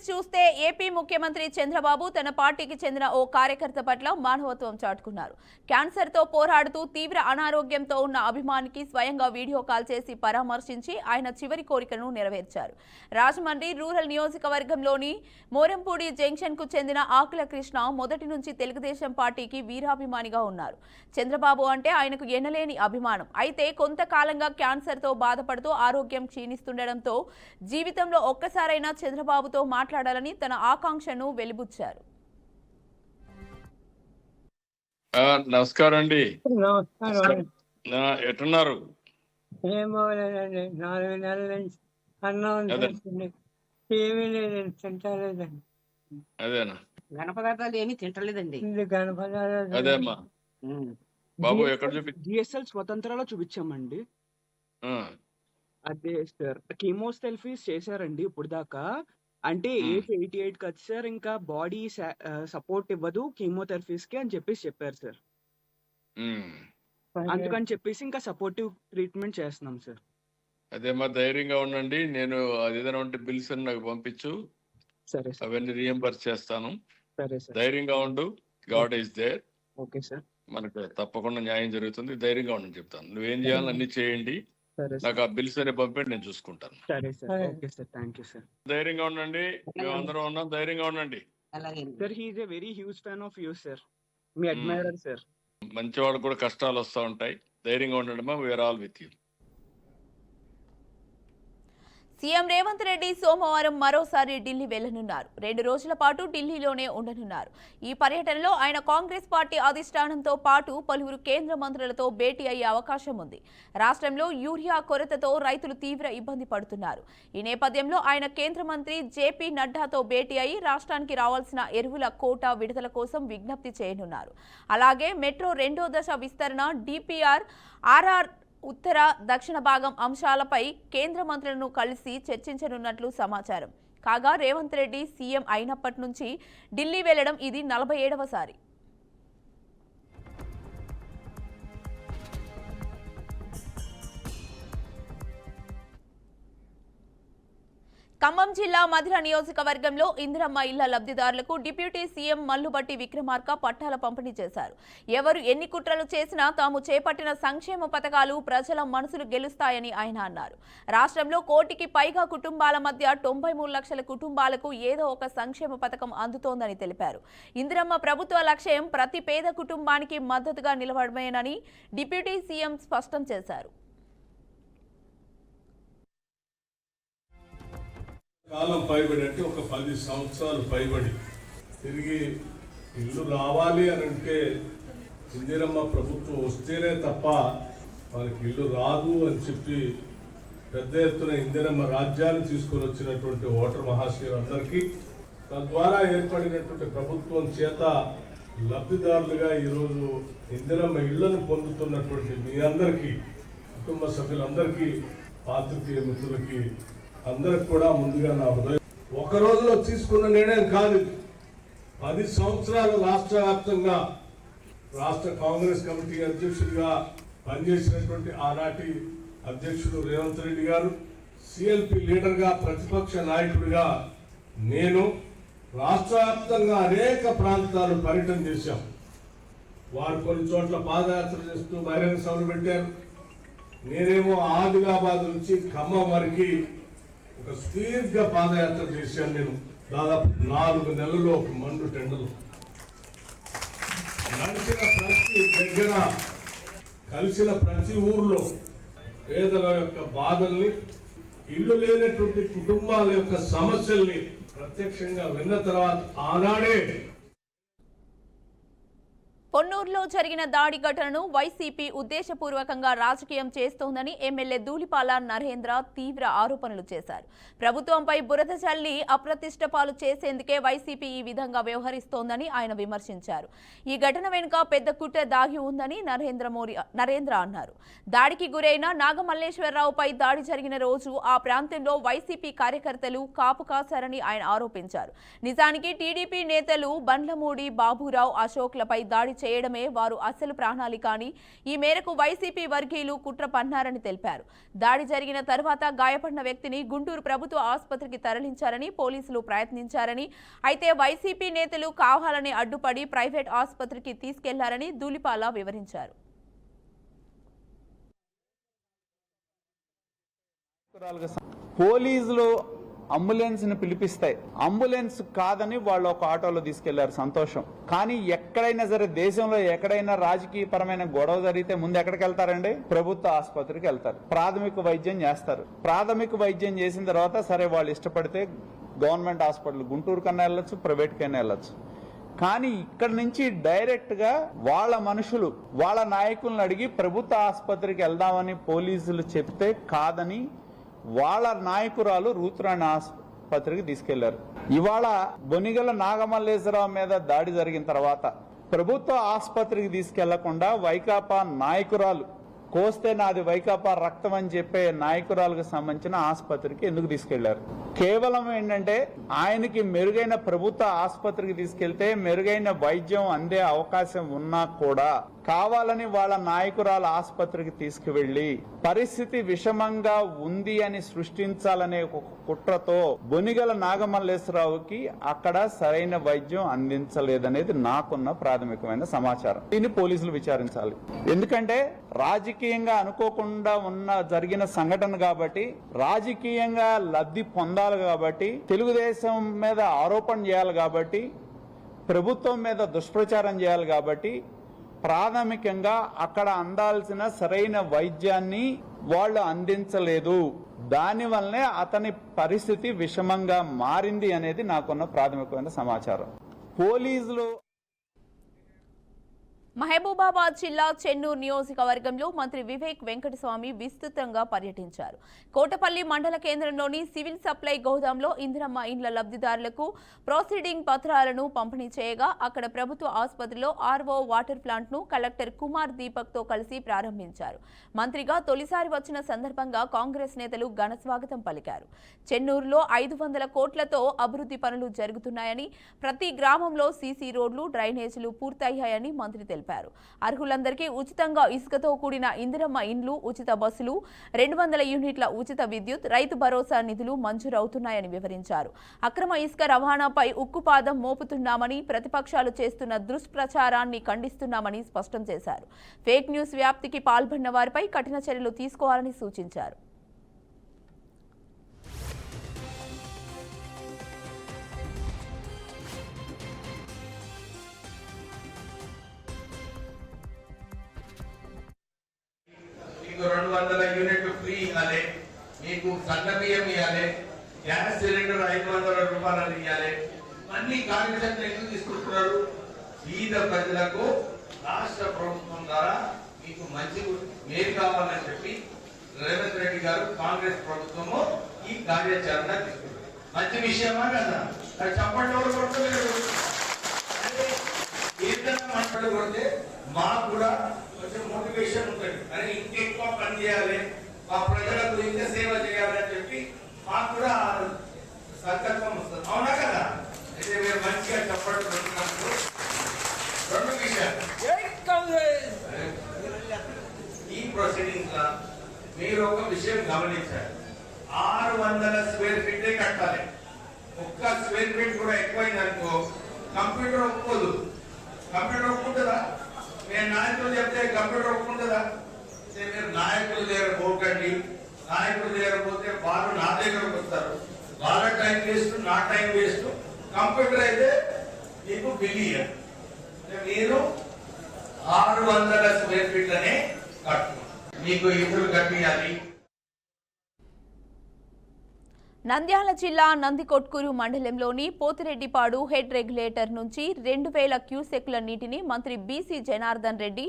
News చూస్తే AP ముఖ్యమంత్రి చంద్రబాబు తన పార్టీకి చెందిన ఓ కార్యకర్త పట్ల మానవత్వం చాటుకున్నారు. క్యాన్సర్తో పోరాడుతూ తీవ్ర అనారోగ్యంతో ఉన్న అభిమానికి స్వయంగా వీడియో కాల్ చేసి పరామర్శించి ఆయన చివరి కోరికను నెరవేర్చారు. రాజమండ్రి రూరల్ నియోజకవర్గంలోని మోరంపూడి జంక్షన్కు చెందిన ఆకుల కృష్ణ మొదటి నుంచి తెలుగుదేశం పార్టీకి వీరాభిమానిగా ఉన్నారు. చంద్రబాబు అంటే ఆయనకు ఎనలేని అభిమానం. అయితే కొంతకాలంగా క్యాన్సర్తో బాధపడుతూ ఆరోగ్యం క్షీణిస్తుండటంతో జీవితంలో ఒక్కసారైనా చంద్రబాబుతో మాట్లాడాలని తన ఆకాంక్షను వెలిబుచ్చారు. నమస్కారం అండి. ఎట్టున్నారు? ఏమో లేదండి, 4 నెలల నుంచి అన్నం ఏమీ లేదండి, తింటలేదండి. అదేనా? ఘనపదార్థాలు ఏమీ తింటలేదండి. అదేమ్మా బాబు ఎక్కడ జిఎస్ఎల్ స్వతంత్రాలో చూపించామండి. అదే సార్, కీమోథెరపీస్ చేశారండి ఇప్పుడు దాకా. అంటే ఏజ్ 88 కదా సార్, ఇంకా బాడీ సపోర్ట్ ఇవ్వదు కీమోథెరపీస్ కి అని చెప్పారు సార్. అందుకని చెప్పేసి ఇంకా సపోర్టివ్ ట్రీట్మెంట్ చేస్తున్నాం సార్. అదేమ్మా ధైర్యంగా ఉండండి. నేను అదేదైనా ఉంటే బిల్స్ అని నాకు పంపించు. సరే సార్, అవన్నీ రీఎంబర్స్ చేస్తాను. సరే సార్, ధైర్యంగా ఉండు. God is there. Okay sir, మనకు తప్పకుండా న్యాయం జరుగుతుంది. ధైర్యంగా ఉండని చెప్తాను. నువ్వేం చేయాలి అన్ని చేయండి. సరే నాకు ఆ బిల్స్ అనే పంపండి, నేను చూసుకుంటాను. సరే sir, okay sir, thank you sir. ధైర్యంగా ఉండండి. మేము అందరం ఉన్నాం, ధైర్యంగా ఉండండి. Sir he is a very huge fan of you sir, మీ అడ్మైరర్ సార్. మంచివాడు కూడా కష్టాలు వస్తూ ఉంటాయి. ధైర్యంగా ఉండండి మా, we are all with you. CM Revanth Reddy సోమవారం మరోసారి ఢిల్లీ వెళ్లనున్నారు. 2 రోజుల పాటు ఢిల్లీలోనే ఉండనున్నారు. ఈ పర్యటనలో ఆయన కాంగ్రెస్ పార్టీ అధిష్టానంతో పాటు పలువురు కేంద్ర మంత్రులతో భేటీ అయ్యే అవకాశం ఉంది. రాష్ట్రంలో యూరియా కొరతతో రైతులు తీవ్ర ఇబ్బంది పడుతున్నారు. ఈ నేపథ్యంలో ఆయన కేంద్ర మంత్రి జేపీ నడ్డాతో భేటీ అయి రాష్ట్రానికి రావాల్సిన ఎరువుల కోటా విడుదల కోసం విజ్ఞప్తి చేయనున్నారు. అలాగే మెట్రో 2వ దశ విస్తరణ, డిపిఆర్, ఆర్ఆర్ ఉత్తర దక్షిణ భాగం అంశాలపై కేంద్ర మంత్రులను కలిసి చర్చించనున్నట్లు సమాచారం. కాగా రేవంత్ రెడ్డి సీఎం అయినప్పటి నుంచి ఢిల్లీ వెళ్లడం ఇది 47వ సారి. ఖమ్మం జిల్లా మధిర నియోజకవర్గంలో ఇందిరమ్మ ఇళ్ల లబ్ధిదారులకు డిప్యూటీ సీఎం మల్లుబట్టి విక్రమార్క పట్టాల పంపిణీ చేశారు. ఎవరు ఎన్ని కుట్రలు చేసినా తాము చేపట్టిన సంక్షేమ పథకాలు ప్రజల మనసులు గెలుస్తాయని ఆయన అన్నారు. రాష్ట్రంలో 1 కోటికి పైగా కుటుంబాల మధ్య 93 లక్షల కుటుంబాలకు ఏదో ఒక సంక్షేమ పథకం అందుతోందని తెలిపారు. ఇందిరమ్మ ప్రభుత్వ లక్ష్యం ప్రతి పేద కుటుంబానికి మద్దతుగా నిలబడమేనని డిప్యూటీ సీఎం స్పష్టం చేశారు. కాలం పైబడి అంటే ఒక 10 సంవత్సరాలు పైబడి తిరిగి ఇల్లు రావాలి అని అంటే ఇందిరమ్మ ప్రభుత్వం వస్తేనే తప్ప వాళ్ళకి ఇల్లు రాదు అని చెప్పి పెద్ద ఎత్తున ఇందిరమ్మ రాజ్యాన్ని తీసుకొని వచ్చినటువంటి ఓటర్ మహాశయులందరికీ, తద్వారా ఏర్పడినటువంటి ప్రభుత్వం చేత లబ్ధిదారులుగా ఈరోజు ఇందిరమ్మ ఇళ్లను పొందుతున్నటువంటి మీ అందరికీ, కుటుంబ సభ్యులందరికీ, పాత్రికేయ మిత్రులకి అందరికి కూడా ముందుగా నా హృదయం. ఒక రోజులో తీసుకున్న నిర్ణయం కాదు. 10 సంవత్సరాలు రాష్ట్ర వ్యాప్తంగా రాష్ట్ర కాంగ్రెస్ కమిటీ అధ్యక్షుడిగా పనిచేసినటువంటి ఆనాటి అధ్యక్షుడు రేవంత్ రెడ్డి గారు, సిఎల్పి లీడర్గా, ప్రతిపక్ష నాయకుడిగా నేను రాష్ట్ర వ్యాప్తంగా అనేక ప్రాంతాలు పర్యటన చేశాం. వారు కొన్ని చోట్ల పాదయాత్ర చేస్తూ బహిరంగ సభలు పెట్టారు. నేనేమో ఆదిలాబాద్ నుంచి ఖమ్మం వరకు ఒక సుదీర్ఘ పాదయాత్ర చేశాను. నేను దాదాపు 4 నెలల్లో ఒక మండు టెండలు నడిచిన ప్రతి దగ్గర, కలిసిన ప్రతి ఊర్లో పేదల యొక్క బాధల్ని, ఇల్లు లేనటువంటి కుటుంబాల యొక్క సమస్యల్ని ప్రత్యక్షంగా విన్న తర్వాత ఆనాడే పొన్నూరులో జరిగిన దాడి ఘటనను వైసీపీ ఉద్దేశపూర్వకంగా రాజకీయం చేస్తోందని ఎమ్మెల్యే ధూళిపాల నరేంద్ర తీవ్ర ఆరోపణలు చేశారు. ప్రభుత్వంపై బురద చల్లి అప్రతిష్ట పాలు చేసేందుకే వైసీపీ ఈ విధంగా వ్యవహరిస్తోందని ఆయన విమర్శించారు. ఈ ఘటన వెనుక పెద్ద కుట్ర దాగి ఉందని నరేంద్ర అన్నారు. దాడికి గురైన నాగమల్లేశ్వరరావుపై దాడి జరిగిన రోజు ఆ ప్రాంతంలో వైసీపీ కార్యకర్తలు కాపు కాశారని ఆయన ఆరోపించారు. నిజానికి టీడీపీ నేతలు బండ్లమూడి బాబురావు, అశోక్లపై దాడి చేయడమే వారు అసలు ప్రణాళిక అని, ఈ మేరకు వైసీపీ వర్గీయులు కుట్ర పన్నారని తెలిపారు. దాడి జరిగిన తర్వాత గాయపడిన వ్యక్తిని గుంటూరు ప్రభుత్వ ఆసుపత్రికి తరలించారని పోలీసులు ప్రయత్నించారని, అయితే వైసీపీ నేతలు కావాలని అడ్డుపడి ప్రైవేట్ ఆసుపత్రికి తీసుకెళ్లారని ధూళిపాల వివరించారు. పోలీసులు అంబులెన్స్ ని పిలిపిస్తాయి, అంబులెన్స్ కాదని వాళ్ళు ఒక ఆటోలో తీసుకెళ్లారు, సంతోషం. కానీ ఎక్కడైనా సరే దేశంలో ఎక్కడైనా రాజకీయ పరమైన గొడవ జరిగితే ముందు ఎక్కడికి వెళ్తారండి? ప్రభుత్వ ఆసుపత్రికి వెళ్తారు, ప్రాథమిక వైద్యం చేస్తారు. ప్రాథమిక వైద్యం చేసిన తర్వాత సరే వాళ్ళు ఇష్టపడితే గవర్నమెంట్ హాస్పిటల్ గుంటూరు కన్నా వెళ్ళొచ్చు, ప్రైవేట్ కన్నా వెళ్ళొచ్చు. కానీ ఇక్కడ నుంచి డైరెక్ట్ గా వాళ్ళ మనుషులు వాళ్ళ నాయకులను అడిగి ప్రభుత్వ ఆసుపత్రికి వెళ్దామని పోలీసులు చెప్తే కాదని వాళ్ళ నాయకురాలు రూతురాణి ఆసుపత్రికి తీసుకెళ్లారు. ఇవాళ బొనిగల నాగమల్లేశ్వరరావు మీద దాడి జరిగిన తర్వాత ప్రభుత్వ ఆసుపత్రికి తీసుకెళ్లకుండా వైకాపా నాయకురాలు, కోస్తే నాది వైకాపా రక్తం అని చెప్పే నాయకురాలకు సంబంధించిన ఆసుపత్రికి ఎందుకు తీసుకెళ్లారు? కేవలం ఏంటంటే ఆయనకి మెరుగైన ప్రభుత్వ ఆసుపత్రికి తీసుకెళ్తే మెరుగైన వైద్యం అందే అవకాశం ఉన్నా కూడా కావాలని వాళ్ళ నాయకురాల ఆసుపత్రికి తీసుకువెళ్లి పరిస్థితి విషమంగా ఉంది అని సృష్టించాలనే ఒక కుట్రతో బొనిగల నాగమల్లేశ్వరరావుకి అక్కడ సరైన వైద్యం అందించలేదనేది నాకున్న ప్రాథమికమైన సమాచారం. దీన్ని పోలీసులు విచారించాలి. ఎందుకంటే రాజకీయంగా అనుకోకుండా జరిగిన సంఘటన కాబట్టి, రాజకీయంగా లబ్ధి పొందాలి కాబట్టి, తెలుగుదేశం మీద ఆరోపణ చేయాలి కాబట్టి, ప్రభుత్వం మీద దుష్ప్రచారం చేయాలి కాబట్టి ప్రాథమికంగా అక్కడ అందాల్సిన సరైన వైద్యాన్ని వాళ్ళు అందించలేదు. దానివల్లనే అతని పరిస్థితి విషమంగా మారింది అనేది నాకున్న ప్రాథమికమైన సమాచారం. పోలీసులు మహబూబాబాద్ జిల్లా చెన్నూరు నియోజకవర్గంలో మంత్రి వివేక్ వెంకటస్వామి విస్తృతంగా పర్యటించారు. కోటపల్లి మండల కేంద్రంలోని సివిల్ సప్లై గోదాంలో ఇందిరమ్మ ఇండ్ల లబ్ధిదారులకు ప్రొసీడింగ్ పత్రాలను పంపిణీ చేయగా అక్కడ ప్రభుత్వ ఆసుపత్రిలో ఆర్ఓ వాటర్ ప్లాంట్ ను కలెక్టర్ కుమార్ దీపక్ తో కలిసి ప్రారంభించారు. మంత్రిగా తొలిసారి వచ్చిన సందర్భంగా కాంగ్రెస్ నేతలు ఘన స్వాగతం పలికారు. చెన్నూరులో 500 కోట్లతో అభివృద్ధి పనులు జరుగుతున్నాయని, ప్రతి గ్రామంలో సీసీ రోడ్లు, డ్రైనేజీలు పూర్తయ్యాయని మంత్రి తెలిపారు. అర్హులందరికీ ఉచితంగా ఇసుకతో కూడిన ఇందిరమ్మ ఇండ్లు, ఉచిత బస్సులు, 200 యూనిట్ల ఉచిత విద్యుత్, రైతు భరోసా నిధులు మంజూరవుతున్నాయని వివరించారు. అక్రమ ఇసుక రవాణాపై ఉక్కుపాదం మోపుతున్నామని, ప్రతిపక్షాలు చేస్తున్న దుష్ప్రచారాన్ని ఖండిస్తున్నామని స్పష్టం చేశారు. ఫేక్ న్యూస్ వ్యాప్తికి పాల్పడిన వారిపై కఠిన చర్యలు తీసుకోవాలని సూచించారు. మీకు 200 యూనిట్లు ఫ్రీ ఇవ్వాలి, మీకు సన్న బియ్యం ఇవ్వాలి, గ్యాస్ సిలిండర్ 500 రూపాయలు ఇవ్వాలి. అన్ని కార్యక్రమాలు ఎందుకు తీసుకుంటున్నారు? పేద ప్రజలకు రాష్ట్ర ప్రభుత్వం ద్వారా మీకు మంచి మేలు కావాలని చెప్పి రేవంత్ రెడ్డి గారు, కాంగ్రెస్ ప్రభుత్వము ఈ కార్యాచరణ తీసుకుంటారు. మంచి విషయమా కదా? అది చెప్పండి, ఎవరు కొట్టలేరు. అంటే ఏదైనా మాట్లాడి కొడితే మాకు కూడా కొంచెం మోటివేషన్ ఉంటుంది. అని ఇంకెక్కువ పని చేయాలి, మా ప్రజలకు ఇంకా సేవ చేయాలని చెప్పి మాకు కూడా సంకల్పం వస్తుంది. అవునా కదా? అయితే మీరు మంచిగా చెప్పబడుతున్నప్పుడు 2 విషయాలు. ఈ ప్రొసీడింగ్స్ లా మీరు ఒక విషయం గమనించాలి. 600 స్క్వేర్ ఫీట్ కట్టాలి. ఒక్క స్క్వేర్ ఫీట్ కూడా ఎక్కువైందనుకో కంప్యూటర్ ఒప్పుకోదు. కంప్యూటర్ ఒప్పుకుంటుందా? నేను నాయకులు చెప్తే కంప్యూటర్ ఒప్పుకుంటుందా? మీరు నాయకుల దగ్గర పోకండి. నాయకుల దగ్గర పోతే వాళ్ళు నా దగ్గరకు వస్తారు. వాళ్ళ టైం వేస్ట్, నా టైం వేస్ట్. కంప్యూటర్ అయితే మీకు బిలియన్. మీరు 600 స్క్వేర్ ఫీట్లనే కట్టు, మీకు ఇల్లు కట్టియాలి. నంద్యాల జిల్లా నందికొట్కూరు మండలంలోని పోతిరెడ్డిపాడు హెడ్ రెగ్యులేటర్ నుంచి 2000 క్యూసెక్ల నీటిని మంత్రి BC Janardhan Reddy,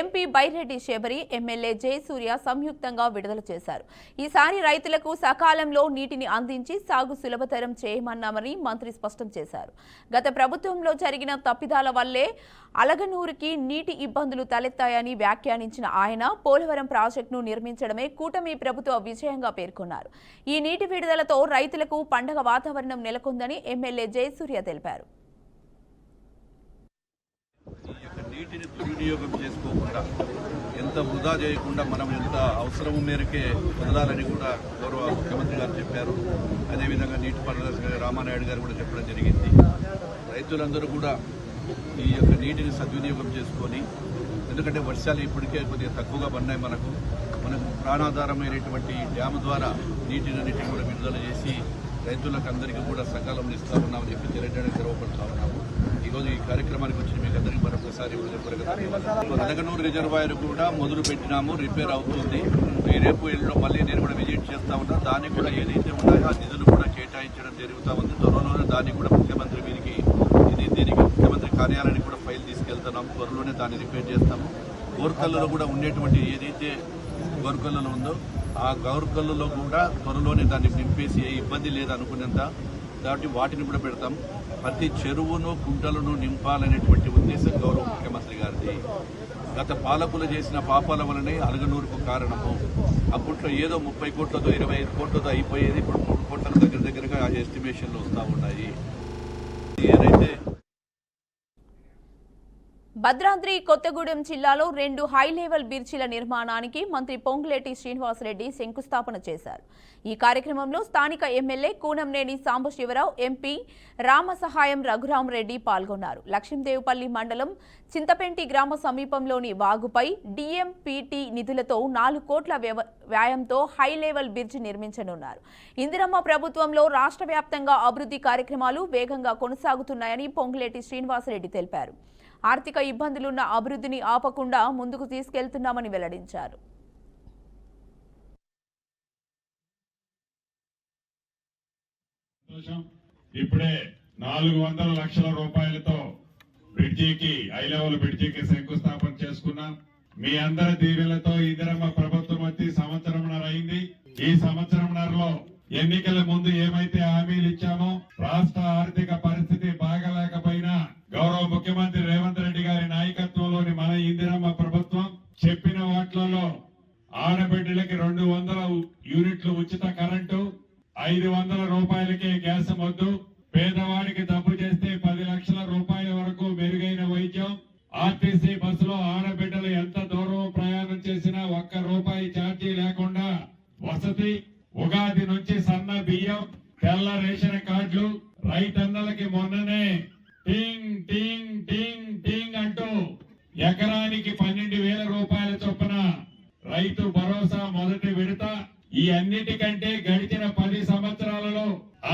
MP Byreddy Sabari, MLA Jayasurya సంయుక్తంగా విడుదల చేశారు. ఈసారి రైతులకు సకాలంలో నీటిని అందించి సాగు సులభతరం చేయమన్నామని మంత్రి స్పష్టం చేశారు. గత ప్రభుత్వంలో జరిగిన తప్పిదాల వల్లే అలగనూరుకి నీటి ఇబ్బందులు తలెత్తాయని వ్యాఖ్యానించిన ఆయన పోలవరం ప్రాజెక్టును నిర్మించడమే కూటమి ప్రభుత్వ విజయంగా పేర్కొన్నారు. ఈ నీటి విడుదలతో రైతులకు పండగ వాతావరణం నెలకొందని ఎమ్మెల్యే జయసూర్య తెలిపారు. నీటిని దుర్వినియోగం చేసుకోకుండా, ఎంత వృధా చేయకుండా మనం ఎంత అవసరం మేరకే వదలాలని కూడా గౌరవ ముఖ్యమంత్రి గారు చెప్పారు. అదేవిధంగా నీటిపారుదల శాఖ రామానాయుడు గారు కూడా చెప్పడం జరిగింది. రైతులందరూ కూడా ఈ యొక్క నీటిని సద్వినియోగం చేసుకొని, ఎందుకంటే వర్షాలు ఇప్పటికే కొద్దిగా తక్కువగా పడినాయి, మనకు ప్రాణాధారమైనటువంటి డ్యాము ద్వారా నీటినన్నిటిని కూడా విడుదల చేసి రైతులకు అందరికీ కూడా సకాలంలో ఇస్తా ఉన్నామని చెప్పి తెలియజేయడానికి గర్వపడుతూ ఉన్నాము. ఈరోజు ఈ కార్యక్రమానికి వచ్చిన మీకు అందరికీ మరొకసారి అదగనూరు రిజర్వాయర్ కూడా మొదలు పెట్టినాము, రిపేర్ అవుతుంది. రేపు ఎల్లుండి మళ్ళీ నేను కూడా విజిట్ చేస్తా ఉన్నా. దానికి కూడా ఏదైతే ఉన్నాయో ఆ నిధులు కూడా కేటాయించడం జరుగుతూ ఉంది. త్వరలోనే దాన్ని కూడా ముఖ్యమంత్రి వీరికి దీనికి ముఖ్యమంత్రి కార్యాలయానికి కూడా ఫైల్ తీసుకెళ్తున్నాము. త్వరలోనే దాన్ని రిపేర్ చేస్తాము. గోర్కల్లో కూడా ఉండేటువంటి ఏదైతే గోర్కల్లో ఉందో ఆ గౌరకల్లో కూడా త్వరలోనే దాన్ని నింపేసి ఏ ఇబ్బంది లేదనుకునేంత కాబట్టి వాటిని కూడా పెడతాం. ప్రతి చెరువును కుంటలను నింపాలనేటువంటి ఉద్దేశం గౌరవ ముఖ్యమంత్రి గారిది. గత పాలకులు చేసిన పాపాల వలనే అలగనూరుకు కారణము. అప్పట్లో ఏదో 30 కోట్లతో 25 కోట్లతో అయిపోయేది, ఇప్పుడు 3 కోట్ల దగ్గరగా ఎస్టిమేషన్లు వస్తూ ఉన్నాయి. ఏదైతే భద్రాద్రి కొత్తగూడెం జిల్లాలో 2 హై లెవెల్ బ్రిడ్జిల నిర్మాణానికి మంత్రి పొంగులేటి శ్రీనివాసరెడ్డి శంకుస్థాపన చేశారు. ఈ కార్యక్రమంలో స్థానిక ఎమ్మెల్యే కూనంనేని సాంబశివరావు, ఎంపీ రామసహాయం రఘురామరెడ్డి పాల్గొన్నారు. లక్ష్మీదేవిపల్లి మండలం చింతపెంటి గ్రామ సమీపంలోని వాగుపై డిఎంపిటి నిధులతో 4 కోట్ల వ్యయంతో హై లెవెల్ బ్రిడ్జి నిర్మించనున్నారు. ఇందిరమ్మ ప్రభుత్వంలో రాష్ట్ర వ్యాప్తంగా అభివృద్ధి కార్యక్రమాలు వేగంగా కొనసాగుతున్నాయని పొంగులేటి శ్రీనివాసరెడ్డి తెలిపారు. ఆర్థిక ఇబ్బందులున్న అభివృద్ధిని ఆపకుండా ముందుకు తీసుకెళ్తున్నామని వెల్లడించారు. ఇప్పుడే 400 లక్షల రూపాయలతో బ్రిడ్జికి హై లెవెల్ బ్రిడ్జికి శంకుస్థాపన చేసుకున్నాం. మీ అందరి దీవెలతో ఇందిరమ్మ ప్రభుత్వం వచ్చి సంవత్సరంన్నర అయింది. ఈ సంవత్సరంన్నరలో ఎన్నికల ముందు ఏమైతే హామీలు ఇచ్చామో, రాష్ట్ర ఆర్థిక పరిస్థితి బాగలేకపోయినా గౌరవ ముఖ్యమంత్రి రేవంత్ రెడ్డి గారి నాయకత్వంలోని మన ఇందిరమ్మ ప్రభుత్వం చెప్పిన వాటిలలో ఆడబిడ్డలకి 200 యూనిట్లు ఉచిత కరెంటు, 500 రూపాయలకే గ్యాస్ మొద్దు, పేదవాడికి డబ్బు చేస్తే 10 లక్షల రూపాయల వరకు మెరుగైన వైద్యం, ఆర్టీసీ బస్సులో ఆడబిడ్డలు ఎంత దూరం ప్రయాణం చేసినా 1 రూపాయి ఛార్జీ లేకుండా వసతి, ఉగాది నుంచి సన్న బియ్యం, తెల్ల రేషన్ కార్డులు, రైతన్నలకి మొన్ననే టింగ్ టింగ్ టింగ్ టింగ్ అంటూ ఎకరానికి 12,000 రూపాయల చొప్పున రైతు భరోసా మొదటి విడత. ఈ అన్నిటికంటే గడిచిన 10 సంవత్సరాలలో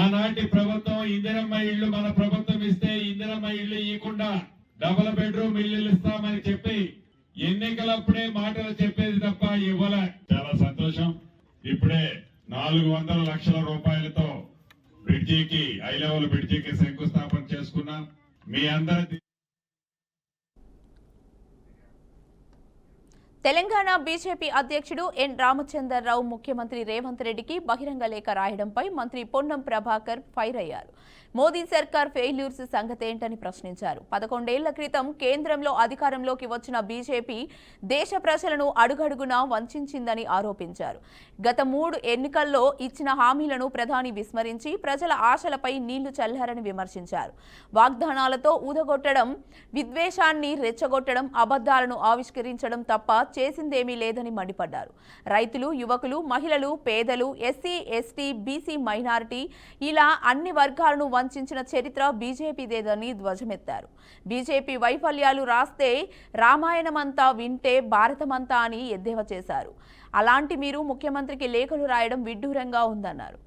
ఆనాటి ప్రభుత్వం ఇందిరమ్మ ఇళ్లు మన ప్రభుత్వం ఇస్తే ఇందిరమ్మ ఇళ్లు ఇవ్వకుండా డబుల్ బెడ్రూమ్ ఇల్లు ఇస్తామని చెప్పి ఎన్నికలప్పుడే మాటలు చెప్పేది తప్ప ఇవ్వల. చాలా సంతోషం. ఇప్పుడే 400 లక్షల రూపాయలతో బ్రిడ్జికి హై లెవెల్ బ్రిడ్జికి శంకుస్థాపన చేసుకున్నాం. మీ అందరి తెలంగాణ బీజేపీ అధ్యక్షుడు ఎన్ రామచంద్రరావు ముఖ్యమంత్రి రేవంత్ రెడ్డికి బహిరంగ లేఖ రాయడంపై మంత్రి పొన్నం ప్రభాకర్ ఫైర్ అయ్యారు. మోదీ సర్కార్ ఫెయిల్యూర్స్ సంగతేంటని ప్రశ్నించారు. 11 ఏళ్ల క్రితం కేంద్రంలో అధికారంలోకి వచ్చిన బీజేపీ దేశ ప్రజలను అడుగడుగునా వంచిందని ఆరోపించారు. గత 3 ఎన్నికల్లో ఇచ్చిన హామీలను ప్రధాని విస్మరించి ప్రజల ఆశలపై నీళ్లు చల్లారని విమర్శించారు. వాగ్దానాలతో ఊదగొట్టడం, విద్వేషాన్ని రెచ్చగొట్టడం, అబద్దాలను ఆవిష్కరించడం తప్ప చేసిందేమీ లేదని మండిపడ్డారు. రైతులు, యువకులు, మహిళలు, పేదలు, ఎస్సీ, ఎస్టీ, బీసీ, మైనారిటీ ఇలా అన్ని వర్గాలను వంచిన చరిత్ర బీజేపీదేదని ధ్వజమెత్తారు. బీజేపీ వైఫల్యాలు రాస్తే రామాయణమంతా వింటే భారతమంతా అని ఎద్దేవా చేశారు. అలాంటి మీరు ముఖ్యమంత్రికి లేఖలు రాయడం విడ్డూరంగా ఉందన్నారు.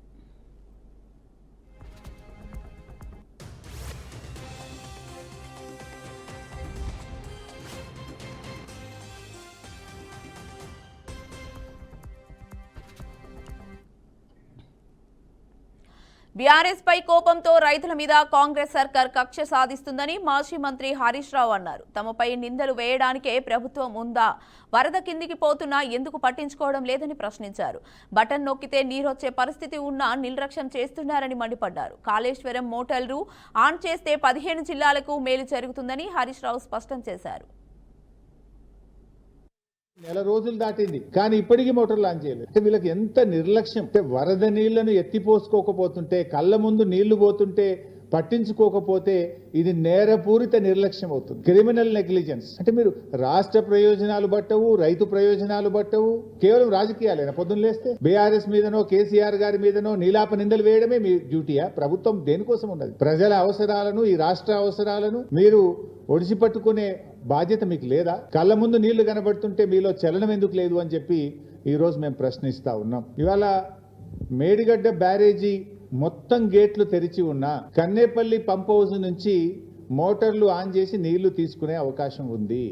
బీఆర్ఎస్ పై కోపంతో రైతుల మీద కాంగ్రెస్ సర్కార్ కక్ష సాధిస్తుందని మాజీ మంత్రి హరీష్ రావు అన్నారు. తమపై నిందలు వేయడానికే ప్రభుత్వం ఉందా? వరద కిందికి పోతున్నా ఎందుకు పట్టించుకోవడం లేదని ప్రశ్నించారు. బటన్ నొక్కితే నీరొచ్చే పరిస్థితి ఉన్నా నిర్లక్ష్యం చేస్తున్నారని మండిపడ్డారు. కాళేశ్వరం మోటార్లు ఆన్ చేస్తే 15 జిల్లాలకు మేలు జరుగుతుందని హరీష్ రావు స్పష్టం చేశారు. నెల రోజులు దాటింది కానీ ఇప్పటికీ మోటార్ లాంచ్ చేయలేదు. అంటే వీళ్ళకి ఎంత నిర్లక్ష్యం. అంటే వరద నీళ్లను ఎత్తిపోసుకోకపోతుంటే, కళ్ళ ముందు నీళ్లు పోతుంటే పట్టించుకోకపోతే ఇది నేరపూరిత నిర్లక్ష్యం అవుతుంది, క్రిమినల్ నెగ్లిజెన్స్. అంటే మీరు రాష్ట్ర ప్రయోజనాలు బట్టవు, రైతు ప్రయోజనాలు బట్టవు, కేవలం రాజకీయాలేనా? పొద్దున్న లేస్తే బీఆర్ఎస్ మీదనో కేసీఆర్ గారి మీదనో నీలాప నిందలు వేయడమే మీ డ్యూటీయా? ప్రభుత్వం దేనికోసం ఉన్నది? ప్రజల అవసరాలను, ఈ రాష్ట్ర అవసరాలను మీరు ఒడిసి పట్టుకునే బాధ్యత మీకు లేదా? కళ్ళ ముందు నీళ్లు కనబడుతుంటే మీలో చలనం ఎందుకు లేదు అని చెప్పి ఈరోజు మేము ప్రశ్నిస్తా ఉన్నాం. ఇవాళ మేడిగడ్డ బ్యారేజీ మొత్తం గేట్లు తెరిచి ఉన్నా కన్నేపల్లి పంప్ హౌస్ నుంచి మోటార్లు ఆన్ చేసి నీళ్లు తీసుకునే అవకాశం ఉంది.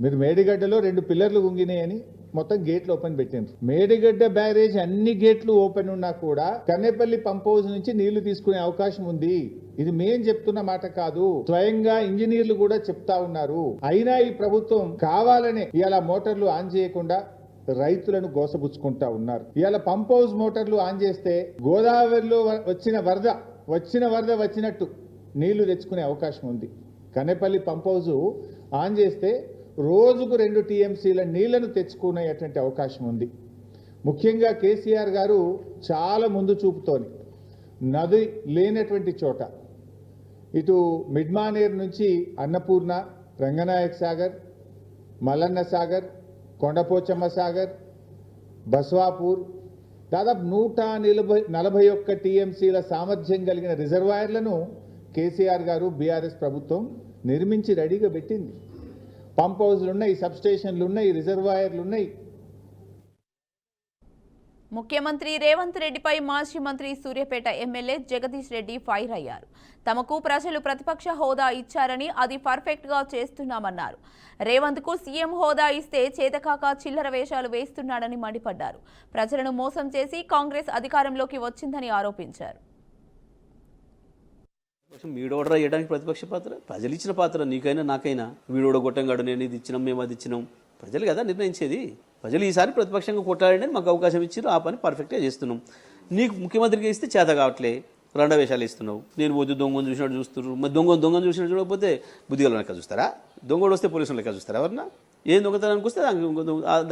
మీరు మేడిగడ్డలో 2 పిల్లర్లు గుంగినాయని మొత్తం గేట్లు ఓపెన్ పెట్టింది. మేడిగడ్డ బ్యారేజ్ అన్ని గేట్లు ఓపెన్ ఉన్నా కూడా కన్నేపల్లి పంప్ హౌస్ నుంచి నీళ్లు తీసుకునే అవకాశం ఉంది. ఇది మేం చెప్తున్న మాట కాదు, స్వయంగా ఇంజనీర్లు కూడా చెప్తా ఉన్నారు. అయినా ఈ ప్రభుత్వం కావాలనే ఇలా మోటార్లు ఆన్ చేయకుండా రైతులను గోసబుచ్చుకుంటా ఉన్నారు. ఇవాళ పంప్ హౌస్ మోటార్లు ఆన్ చేస్తే గోదావరిలో వచ్చిన వరద వచ్చినట్టు నీళ్లు తెచ్చుకునే అవకాశం ఉంది. కనేపల్లి పంప్ హౌస్ ఆన్ చేస్తే రోజుకు 2 TMCల నీళ్లను తెచ్చుకునేటువంటి అవకాశం ఉంది. ముఖ్యంగా కేసీఆర్ గారు చాలా ముందు చూపుతోని నది లేనటువంటి చోట ఇటు మిడ్మానేర్ నుంచి అన్నపూర్ణ, రంగనాయక్ సాగర్, మల్లన్న సాగర్, కొండపోచమ్మ సాగర్, బస్వాపూర్ దాదాపు 141 TMCల సామర్థ్యం కలిగిన రిజర్వాయర్లను కేసీఆర్ గారు బీఆర్ఎస్ ప్రభుత్వం నిర్మించి రెడీగా పెట్టింది. పంప్ హౌస్లు ఉన్నాయి, సబ్ స్టేషన్లు ఉన్నాయి, రిజర్వాయర్లు ఉన్నాయి. ముఖ్యమంత్రి రేవంత్ రెడ్డిపై మాజీ మంత్రి సూర్యాపేట ఎమ్మెల్యే జగదీష్ రెడ్డి ఫైర్ అయ్యారు. తమకు ప్రజలు ప్రతిపక్ష హోదా ఇచ్చారని అది పర్ఫెక్ట్ గా చేస్తున్నామన్నారు. రేవంత్ కు సీఎం హోదా ఇస్తే చేతకాక చిల్లర వేషాలు వేస్తున్నాడని మండిపడ్డారు. ప్రజలను మోసం చేసి కాంగ్రెస్ అధికారంలోకి వచ్చిందని ఆరోపించారు. వీడోడరా చేయడానికి ప్రతిపక్ష పాత్ర ప్రజలు ఇచ్చిన పాత్ర, నీకైనా నాకైనా. వీడోడ గొట్టంగాడు, నేను ఇది ఇచ్చినాం, మేము అది ఇచ్చినాం. ప్రజలు కదా నిర్ణయించేది. ప్రజలు ఈసారి ప్రతిపక్షంగా కొట్టాలని మాకు అవకాశం ఇచ్చారు, ఆ పని పర్ఫెక్ట్గా చేస్తున్నాం. నీకు ముఖ్యమంత్రిగా ఇస్తే చేత కావట్లే, రెండో వేషాలు ఇస్తున్నావు. నేను వద్దు దొంగను చూసినట్టు చూస్తున్నారు. మరి దొంగను చూసినట్టు చూడకపోతే బుద్ధిగల లెక్క చూస్తారా? దొంగడు వస్తే పోలీసులు లెక్క చూస్తారా? ఎవరన్నా ఏం దొంగతనానికి వస్తే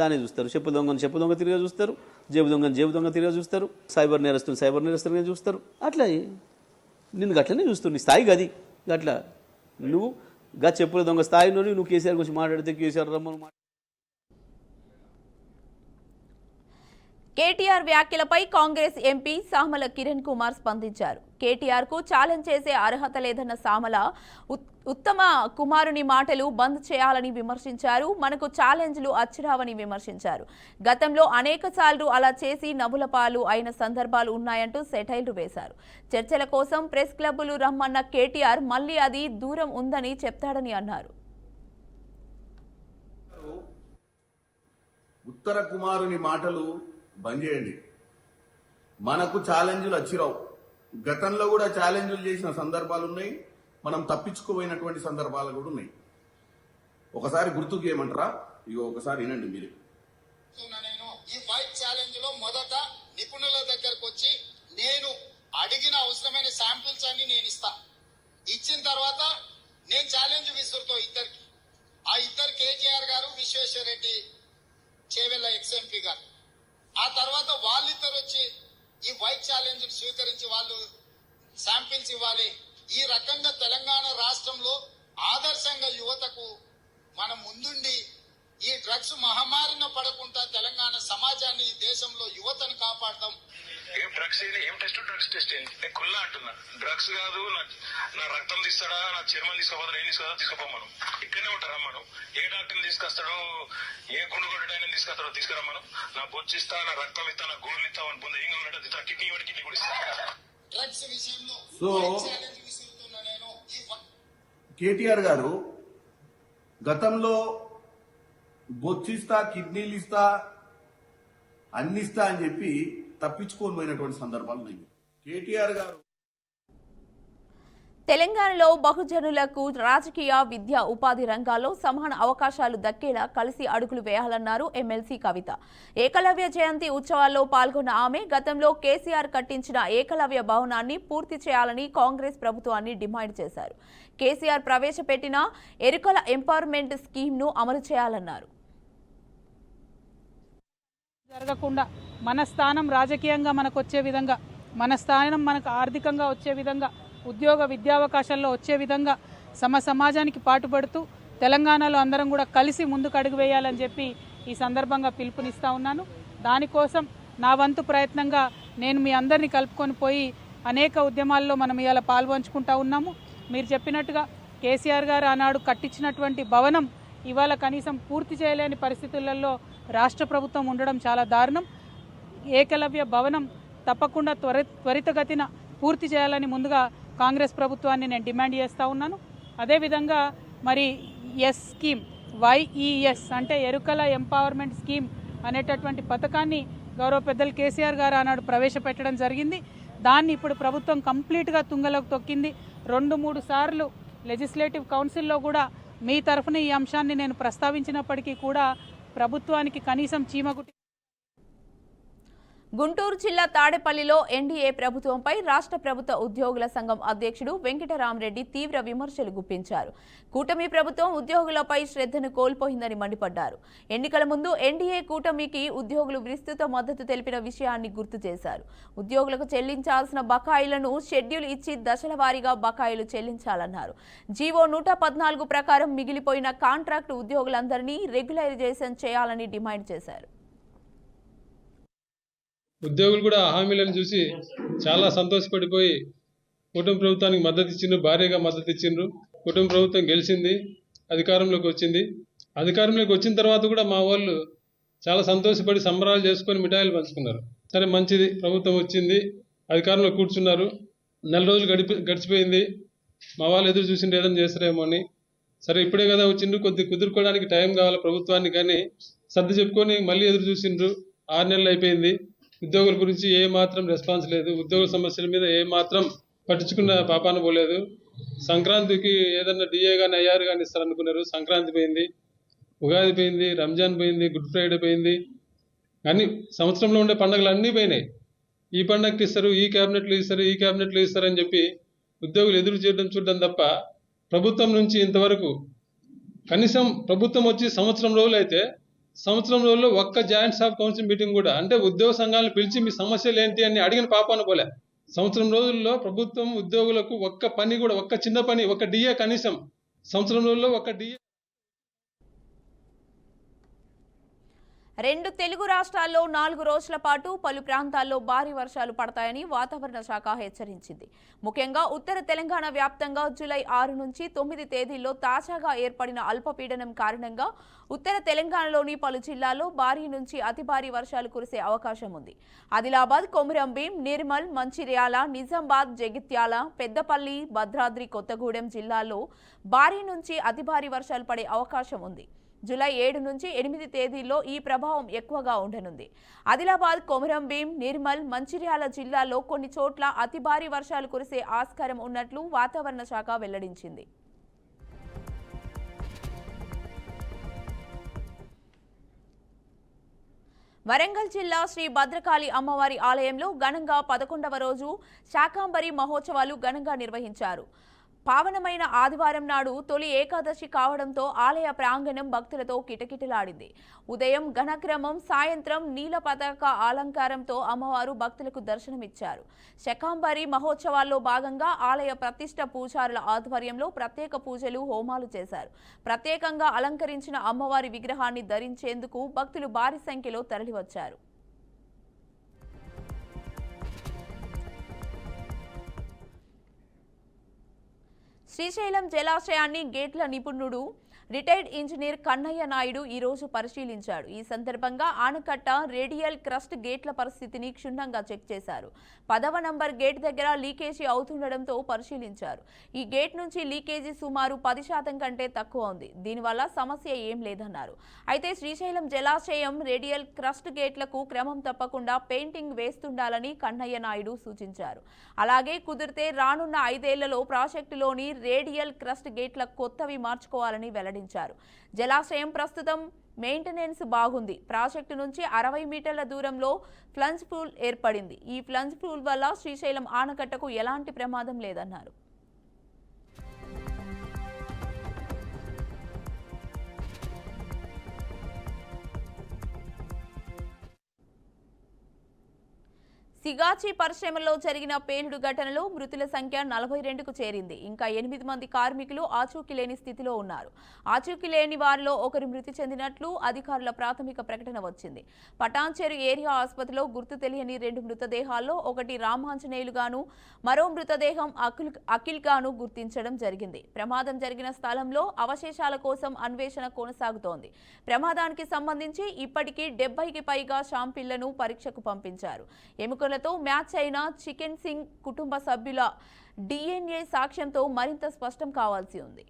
దాన్ని చూస్తారు. చెప్పు దొంగ తిరిగా చూస్తారు, జేబు దొంగ తిరిగా చూస్తారు, సైబర్ నేరస్తులుగా చూస్తారు. అట్లా నిన్ను గట్లనే చూస్తారు. నీ స్థాయి గది గట్లా. నువ్వు చెప్పుల దొంగ స్థాయిలో నువ్వు కేసీఆర్ గురించి మాట్లాడితే కేసీఆర్ రమ్మని కేటీఆర్ వ్యాఖ్యలపై కాంగ్రెస్ ఎంపీ సామల కిరణ్ కుమార్ స్పందించారు. కేటీఆర్ కు ఛాలెంజ్ చేసే అర్హత లేదన్న సామల ఉత్తమ కుమారుని మాటలు బంద్ చేయాలని విమర్శించారు. మనకు ఛాలెంజ్లు అచ్చిరావని విమర్శించారు. గతంలో అనేక సార్లు అలా చేసి నవ్వుల పాలు అయిన సందర్భాలు ఉన్నాయంటూ సెటైర్లు వేశారు. చర్చల కోసం ప్రెస్ క్లబ్బులు రమ్మన్న కేటీఆర్ మళ్లీ అది దూరం ఉందని చెప్తాడని అన్నారు. ఉత్తర కుమారుని మాటలు బంద్ చేయండి. మనకు ఛాలెంజ్లు వచ్చిరావు. గతంలో కూడా ఛాలెంజ్లు చేసిన సందర్భాలు ఉన్నాయి, మనం తప్పించుకోపోయినటువంటి సందర్భాలు కూడా ఉన్నాయి. ఒకసారి గుర్తుకు ఏమంటారా? ఇగో ఒకసారి వినండి మీరు. నేను ఈ ఫైట్ ఛాలెంజ్ లో మొదట నిపుణుల దగ్గరకు వచ్చి నేను అడిగిన అవసరమైన శాంపిల్స్ అన్ని నేను ఇస్తా. ఇచ్చిన తర్వాత నేను ఛాలెంజ్ విసురుతో ఇద్దరికి. ఆ ఇద్దరు కేటీఆర్ గారు, విశ్వేశ్వర రెడ్డి చేవెళ్ళ ఎక్స్ఎంపీ గారు. ఆ తర్వాత వాళ్ళిద్దరు వచ్చి ఈ వైట్ ఛాలెంజ్ స్వీకరించి వాళ్ళు శాంపిల్స్ ఇవ్వాలి. ఈ రకంగా తెలంగాణ రాష్ట్రంలో ఆదర్శంగా యువతకు మనం ముందుండి ఈ డ్రగ్స్ మహమ్మారిన పడకుండా తెలంగాణ సమాజాన్ని, దేశంలో యువతను కాపాడదాం. ఏం డ్రగ్స్ ఏం టెస్ట్ నేను కుల్లా అంటున్నా. డ్రగ్స్ కాదు, నా రక్తం తీస్తాడా, నా చర్మం తీసుకోపోతాడు, ఏం తీసుకోదా తీసుకోపోమను. ఇక్కడనే ఉంటారా మనం? ఏ డాక్టర్ని తీసుకొస్తాడో, ఏ కుండుగొడ్డైనా తీసుకొస్తాడో తీసుకురా మనం. నా బొచ్చు ఇస్తా, నా రక్తం ఇస్తా, నా గోళ్ళు ఇస్తా అని పొంది ఏం ఉన్నట్టు కిడ్నీ కూడా ఇస్తా. డ్రగ్స్ విషయంలో విసురుతున్నా నేను. కేటీఆర్ గారు గతంలో బొచ్చిస్తా, కిడ్నీలు ఇస్తా, అన్ని ఇస్తా అని చెప్పి తప్పించుకొని పోయినటువంటి సందర్భాలు ఉన్నాయి. కేటీఆర్ గారు తెలంగాణలో బహుజనులకు రాజకీయ, విద్య, ఉపాధి రంగాల్లో సమాన అవకాశాలు దక్కేలా కలిసి అడుగులు వేయాలన్నారు ఎమ్మెల్సీ కవిత. ఏకలవ్య జయంతి ఉత్సవాల్లో పాల్గొన్న ఆమె గతంలో కేసీఆర్ కట్టించిన ఏకలవ్య భవనాన్ని పూర్తి చేయాలని కాంగ్రెస్ ప్రభుత్వాన్ని డిమాండ్ చేశారు. కేసీఆర్ ప్రవేశపెట్టిన ఎరుకల ఎంపవర్మెంట్ స్కీమ్ను అమలు చేయాలన్నారు. జరగకుండా మన స్థానం రాజకీయంగా మనకు వచ్చే విధంగా, మన స్థానం మనకు ఆర్థికంగా వచ్చే విధంగా ఉద్యోగ విద్యావకాశాల్లో వచ్చే విధంగా సమాజానికి పాటుపడుతూ తెలంగాణలో అందరం కూడా కలిసి ముందుకు అడుగు వేయాలని చెప్పి ఈ సందర్భంగా పిలుపునిస్తూ ఉన్నాను. దానికోసం నా వంతు ప్రయత్నంగా నేను మీ అందరినీ కలుపుకొని పోయి అనేక ఉద్యమాల్లో మనం ఇవాళ పాల్పంచుకుంటూ ఉన్నాము. మీరు చెప్పినట్టుగా కేసీఆర్ గారు ఆనాడు కట్టించినటువంటి భవనం ఇవాళ కనీసం పూర్తి చేయలేని పరిస్థితులలో రాష్ట్ర ప్రభుత్వం ఉండడం చాలా దారుణం. ఏకలవ్య భవనం తప్పకుండా త్వరితగతిన పూర్తి చేయాలని ముందుగా కాంగ్రెస్ ప్రభుత్వాన్ని నేను డిమాండ్ చేస్తూ ఉన్నాను. అదేవిధంగా మరి ఎస్ స్కీమ్ YES అంటే ఎరుకల ఎంపవర్మెంట్ స్కీమ్ అనేటటువంటి పథకాన్ని గౌరవ పెద్దలు కేసీఆర్ గారు ఆనాడు ప్రవేశపెట్టడం జరిగింది. దాన్ని ఇప్పుడు ప్రభుత్వం కంప్లీట్గా తుంగలోకి తొక్కింది. 2-3 సార్లు లెజిస్లేటివ్ కౌన్సిల్లో కూడా మీ తరఫున ఈ అంశాన్ని నేను ప్రస్తావించినప్పటికీ కూడా ప్రభుత్వానికి కనీసం చీమకుటి. గుంటూరు జిల్లా తాడేపల్లిలో ఎన్డీఏ ప్రభుత్వంపై రాష్ట్ర ప్రభుత్వ ఉద్యోగుల సంఘం అధ్యక్షుడు వెంకటరామరెడ్డి తీవ్ర విమర్శలు గుప్పించారు. కూటమి ప్రభుత్వం ఉద్యోగులపై శ్రద్ధను కోల్పోయిందని మండిపడ్డారు. ఎన్నికల ముందు ఎన్డీఏ కూటమికి ఉద్యోగులు విస్తృత మద్దతు తెలిపిన విషయాన్ని గుర్తు చేశారు. ఉద్యోగులకు చెల్లించాల్సిన బకాయిలను షెడ్యూల్ ఇచ్చి దశల వారీగా బకాయిలు చెల్లించాలన్నారు. జీవో 114 ప్రకారం మిగిలిపోయిన కాంట్రాక్టు ఉద్యోగులందరినీ రెగ్యులరైజేషన్ చేయాలని డిమాండ్ చేశారు. ఉద్యోగులు కూడా హామీలను చూసి చాలా సంతోషపడిపోయి కుటుంబ ప్రభుత్వానికి మద్దతు ఇచ్చిండ్రు, భారీగా మద్దతు ఇచ్చిండ్రు. కుటుంబ ప్రభుత్వం గెలిచింది, అధికారంలోకి వచ్చింది. అధికారంలోకి వచ్చిన తర్వాత కూడా మా వాళ్ళు చాలా సంతోషపడి సంబరాలు చేసుకొని మిఠాయిలు పంచుకున్నారు. సరే మంచిది, ప్రభుత్వం వచ్చింది, అధికారంలో కూర్చున్నారు. 4 రోజులు గడిచిపోయింది. మా వాళ్ళు ఎదురు చూసిండ్రు ఏదైనా చేస్తారేమో అని. సరే ఇప్పుడే కదా వచ్చిండ్రు, కొద్ది కుదురుకోవడానికి టైం కావాలి ప్రభుత్వానికి కానీ సర్ది చెప్పుకొని మళ్ళీ ఎదురు చూసిండ్రు. 6 నెలలు అయిపోయింది. ఉద్యోగుల గురించి ఏ మాత్రం రెస్పాన్స్ లేదు. ఉద్యోగుల సమస్యల మీద ఏ మాత్రం పట్టించుకున్న పాపాన పోలేదు. సంక్రాంతికి ఏదన్నా డిఏ కానీ ఐఆర్ కానీ ఇస్తారనుకున్నారు. సంక్రాంతి పోయింది, ఉగాది పోయింది, రంజాన్ పోయింది, గుడ్ ఫ్రైడే పోయింది. కానీ సంవత్సరంలో ఉండే పండుగలు అన్నీ పోయినాయి. ఈ పండగకి ఇస్తారు, ఈ క్యాబినెట్లు ఇస్తారు, ఈ క్యాబినెట్లు ఇస్తారని చెప్పి ఉద్యోగులు ఎదురు చూడడం తప్ప ప్రభుత్వం నుంచి ఇంతవరకు కనీసం ప్రభుత్వం వచ్చి సంవత్సరం రోజులు అయితే సంవత్సరం రోజుల్లో ఒక్క జాయింట్ స్టాఫ్ కౌన్సిల్ మీటింగ్ కూడా అంటే ఉద్యోగ సంఘాలను పిలిచి మీ సమస్యలు ఏంటి అని అడిగిన పాపాన పోలే. సంవత్సరం రోజుల్లో ప్రభుత్వం ఉద్యోగులకు ఒక్క పని కూడా, ఒక్క చిన్న పని, ఒక్క డిఏ కనీసం సంవత్సరం రోజుల్లో ఒక్క డిఏ. 2 తెలుగు రాష్ట్రాల్లో 4 రోజుల పాటు పలు ప్రాంతాల్లో భారీ వర్షాలు పడతాయని వాతావరణ శాఖ హెచ్చరించింది. ముఖ్యంగా ఉత్తర తెలంగాణ వ్యాప్తంగా జూలై 6 నుంచి 9 తేదీల్లో తాజాగా ఏర్పడిన అల్పపీడనం కారణంగా ఉత్తర తెలంగాణలోని పలు జిల్లాల్లో భారీ నుంచి అతి భారీ వర్షాలు కురిసే అవకాశం ఉంది. ఆదిలాబాద్, కొమురంభీం, నిర్మల్, మంచిర్యాల, నిజామాబాద్, జగిత్యాల, పెద్దపల్లి, భద్రాద్రి కొత్తగూడెం జిల్లాల్లో భారీ నుంచి అతి భారీ వర్షాలు పడే అవకాశం ఉంది. జూలై 7 నుంచి 8 తేదీల్లో ఈ ప్రభావం ఎక్కువగా ఉండనుంది. ఆదిలాబాద్, కొమురంభీం, నిర్మల్, మంచిర్యాల జిల్లాల్లో కొన్ని చోట్ల అతి భారీ వర్షాలు కురిసే ఆస్కారం ఉన్నట్లు వాతావరణ శాఖ వెల్లడించింది. వరంగల్ జిల్లా శ్రీ భద్రకాళి అమ్మవారి ఆలయంలో ఘనంగా 11వ రోజు శాకాంబరి మహోత్సవాలు ఘనంగా నిర్వహించారు. పావనమైన ఆదివారం నాడు తొలి ఏకాదశి కావడంతో ఆలయ ప్రాంగణం భక్తులతో కిటకిటలాడింది. ఉదయం ఘనక్రమం, సాయంత్రం నీల పతాక అలంకారంతో అమ్మవారు భక్తులకు దర్శనమిచ్చారు. శాకాంబరి మహోత్సవాల్లో భాగంగా ఆలయ ప్రతిష్ఠ పూజారుల ఆధ్వర్యంలో ప్రత్యేక పూజలు, హోమాలు చేశారు. ప్రత్యేకంగా అలంకరించిన అమ్మవారి విగ్రహాన్ని ధరించేందుకు భక్తులు భారీ సంఖ్యలో తరలివచ్చారు. శ్రీశైలం జలాశయాన్ని గేట్ల నిపుణుడు రిటైర్డ్ ఇంజనీర్ కన్నయ్య నాయుడు ఈ రోజు పరిశీలించాడు. ఈ సందర్భంగా ఆనకట్ట రేడియల్ క్రస్ట్ గేట్ల పరిస్థితిని క్షుణ్ణంగా చెక్ చేశారు. 10వ నంబర్ గేట్ దగ్గర లీకేజీ అవుతుండటంతో పరిశీలించారు. ఈ గేట్ నుంచి లీకేజీ సుమారు 10% కంటే తక్కువ ఉంది. దీనివల్ల సమస్య ఏం లేదన్నారు. అయితే శ్రీశైలం జలాశయం రేడియల్ క్రస్ట్ గేట్లకు క్రమం తప్పకుండా పెయింటింగ్ వేస్తుండాలని కన్నయ్య నాయుడు సూచించారు. అలాగే కుదిరితే రానున్న 5 ఏళ్లలో ప్రాజెక్టులోని రేడియల్ క్రస్ట్ గేట్ల కొత్తవి మార్చుకోవాలని వెల్లడించారు. జలాశయం ప్రస్తుతం మెయింటెనెన్స్ బాగుంది. ప్రాజెక్టు నుంచి 60 మీటర్ల దూరంలో ఫ్లంజ్ పూల్ ఏర్పడింది. ఈ ఫ్లంజ్ పూల్ వల్ల శ్రీశైలం ఆనకట్టకు ఎలాంటి ప్రమాదం లేదన్నారు. సిగాచి పరిశ్రమలో జరిగిన పేలుడు ఘటనలో మృతుల సంఖ్య 42కు చేరింది. ఇంకా 8 మంది కార్మికులు ఆచూకీ లేని స్థితిలో ఉన్నారు. ఆచూకీ లేని వారిలో ఒకరు మృతి చెందినట్లు అధికారుల ప్రాథమిక ప్రకటన వచ్చింది. పటాన్చెరు ఏరియా ఆసుపత్రిలో గుర్తు తెలియని 2 మృతదేహాల్లో ఒకటి రామాంజనేయులుగాను మరో మృతదేహం అఖిల్ గాను గుర్తించడం జరిగింది. ప్రమాదం జరిగిన స్థలంలో అవశేషాల కోసం అన్వేషణ కొనసాగుతోంది. ప్రమాదానికి సంబంధించి ఇప్పటికీ 70కి పైగా శాంపిళ్లను పరీక్షకు పంపించారు. ఎముకలతో మ్యాచ్ అయిన చికెన్ సింగ్ కుటుంబ సభ్యుల DNA సాక్ష్యంతో మరింత స్పష్టం కావాల్సి ఉంది.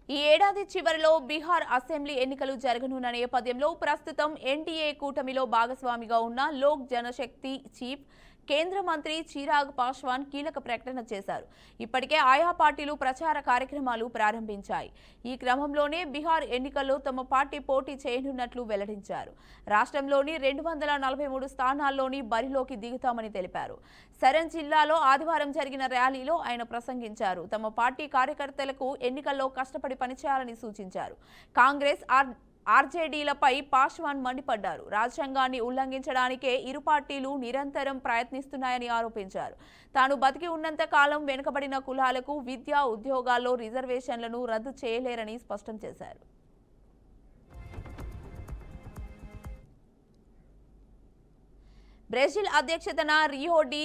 ఈ ఏడాది చివరిలో బీహార్ అసెంబ్లీ ఎన్నికలు జరగనున్న నేపథ్యంలో ప్రస్తుతం ఎన్డీఏ కూటమిలో భాగస్వామిగా ఉన్న లోక్ జనశక్తి చీఫ్ కేంద్ర మంత్రి చిరాగ్ పాస్వాన్ కీలక ప్రకటన చేశారు. ఇప్పటికే ఆయా పార్టీలు ప్రచార కార్యక్రమాలు ప్రారంభించాయి. ఈ క్రమంలోనే బీహార్ ఎన్నికల్లో తమ పార్టీ పోటీ చేయనున్నట్లు వెల్లడించారు. రాష్ట్రంలోని 243 స్థానాల్లోని బరిలోకి దిగుతామని తెలిపారు. సరన్ జిల్లాలో ఆదివారం జరిగిన ర్యాలీలో ఆయన ప్రసంగించారు. తమ పార్టీ కార్యకర్తలకు ఎన్నికల్లో కష్టపడి పనిచేయాలని సూచించారు. కాంగ్రెస్ ఆర్జేడీలపై పాస్వాన్ మండిపడ్డారు. రాజ్యాంగాన్ని ఉల్లంఘించడానికే ఇరు పార్టీలు నిరంతరం ప్రయత్నిస్తున్నాయని ఆరోపించారు. తాను బతికి ఉన్నంత కాలం వెనుకబడిన కులాలకు విద్యా ఉద్యోగాల్లో రిజర్వేషన్లను రద్దు చేయలేరని స్పష్టం చేశారు. బ్రెజిల్ అధ్యక్షతన రియో డి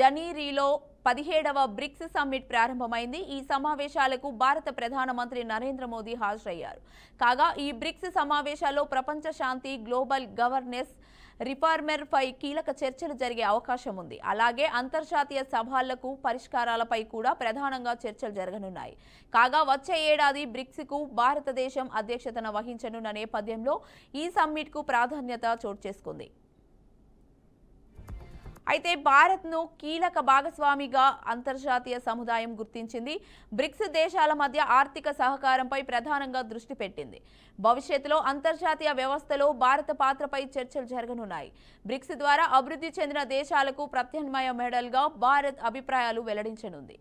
జనీరోలో 17వ బ్రిక్స్ సమ్మిట్ ప్రారంభమైంది. ఈ సమావేశాలకు భారత ప్రధానమంత్రి నరేంద్ర మోదీ హాజరయ్యారు. కాగా ఈ బ్రిక్స్ సమావేశాల్లో ప్రపంచ శాంతి, గ్లోబల్ గవర్నెన్స్, రిఫార్మర్పై కీలక చర్చలు జరిగే అవకాశం ఉంది. అలాగే అంతర్జాతీయ సవాళ్లకు పరిష్కారాలపై కూడా ప్రధానంగా చర్చలు జరగనున్నాయి. కాగా వచ్చే ఏడాది బ్రిక్స్కు భారతదేశం అధ్యక్షతన వహించనున్న నేపథ్యంలో ఈ సమ్మిట్కు ప్రాధాన్యత చోటు చేసుకుంది. అయితే భారత్ను కీలక భాగస్వామిగా అంతర్జాతీయ సముదాయం గుర్తించింది. బ్రిక్స్ దేశాల మధ్య ఆర్థిక సహకారంపై ప్రధానంగా దృష్టి పెట్టింది. భవిష్యత్తులో అంతర్జాతీయ వ్యవస్థలో భారత పాత్రపై చర్చలు జరగనున్నాయి. బ్రిక్స్ ద్వారా అభివృద్ధి చెందిన దేశాలకు ప్రత్యామ్నాయ మోడల్గా భారత్ అభిప్రాయాలు వెల్లడించనుంది.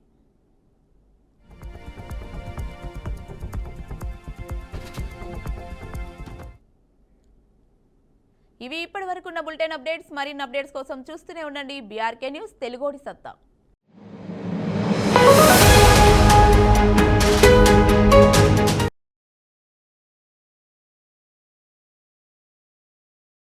ఇవి ఇప్పటి వరకున్న బులెటిన్ అప్డేట్స్. మరిన్ని అప్డేట్స్ కోసం చూస్తూనే ఉండండి BRK న్యూస్ తెలుగోడి సత్తా.